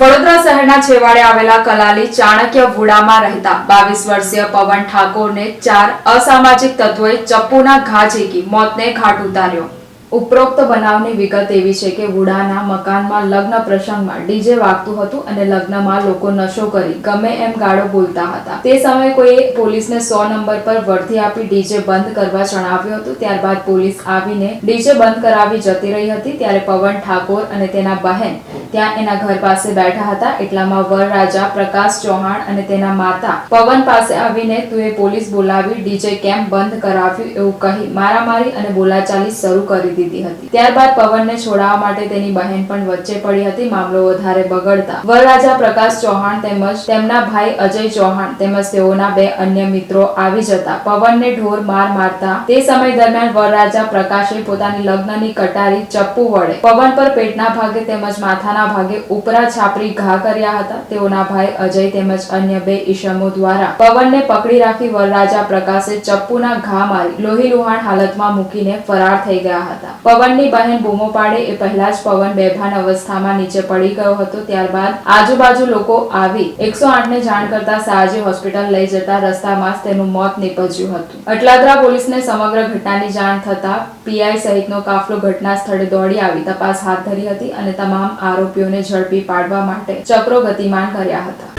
વડોદરા શહેરના છેવાડે આવેલા કલાલી ચાણક્ય વુડામાં રહેતા 22 વર્ષીય પવન ઠાકોરને 4 અસામાજિક તત્વોએ ચપ્પુના ઘા ઝીકી મોતને ઘાટ ઉતાર્યો। ઉપરોક્ત બનાવની વિગત એવી છે કે વુડાના મકાનમાં લગ્ન પ્રસંગમાં ડીજે વાગતું હતું અને લગ્નમાં લોકો નશો કરી ગમે એમ ગાળો બોલતા હતા। તે સમયે કોઈએ પોલીસને 100 નંબર પર વર્દી આપી ડીજે બંધ કરવા જણાવ્યું હતું। ત્યારબાદ પોલીસ આવીને ડીજે બંધ કરાવી જતી રહી હતી। ત્યારે પવન ઠાકોર અને તેના બહેન ત્યાં એના ઘર પાસે બેઠા હતા। એટલામાં વરરાજા પ્રકાશ ચૌહાણ અને તેના માતા પવન પાસે આવીને તું પોલીસ બોલાવી ડીજે કેમ બંધ કરાવ્યું એવું કહી મારામારી અને બોલાચાલી શરૂ કરી દીધી હતી। ત્યારબાદ પવનને છોડાવવા માટે તેની બહેન પણ વચ્ચે પડી હતી। મામલો વધારે બગડતા વરરાજા પ્રકાશ ચૌહાણ તેમજ તેમના ભાઈ અજય ચૌહાણ તેમજ તેઓના 2 અન્ય મિત્રો આવી જતા પવનને ઢોર માર મારતા તે સમય દરમિયાન વરરાજા પ્રકાશે પોતાની લગ્નની કટારી ચપ્પુ વડે પવન પર પેટના ભાગે તેમજ માથાના ભાગે ઉપરા છાપરી ઘા કર્યા હતા। તેઓના ભાઈ અજય તેમજ અન્ય 2 ઈસમો દ્વારા પવનને પકડી રાખી વરરાજા પ્રકાશે ચપ્પુના ઘા મારી લોહીલુહાણ હાલતમાં મૂકીને ફરાર થઈ ગયા હતા। પવનની બહેન બૂમો પાડે એ પહેલા જ પવન બેભાન અવસ્થામાં નીચે પડી ગયો હતો। ત્યારબાદ આજુબાજુ લોકો આવી 108ને જાણ કરતા સયાજી હોસ્પિટલ લઈ જતા રસ્તામાં જ તેનું મોત નીપજ્યું હતું। અટલાદરા પોલીસને સમગ્ર ઘટનાની જાણ થતા પીઆઈ સહિતનો કાફલો ઘટના સ્થળે દોડી આવી તપાસ હાથ ધરી હતી અને તમામ આરોપીઓને ઝડપી પાડવા માટે ચક્રો ગતિમાન કર્યા હતા।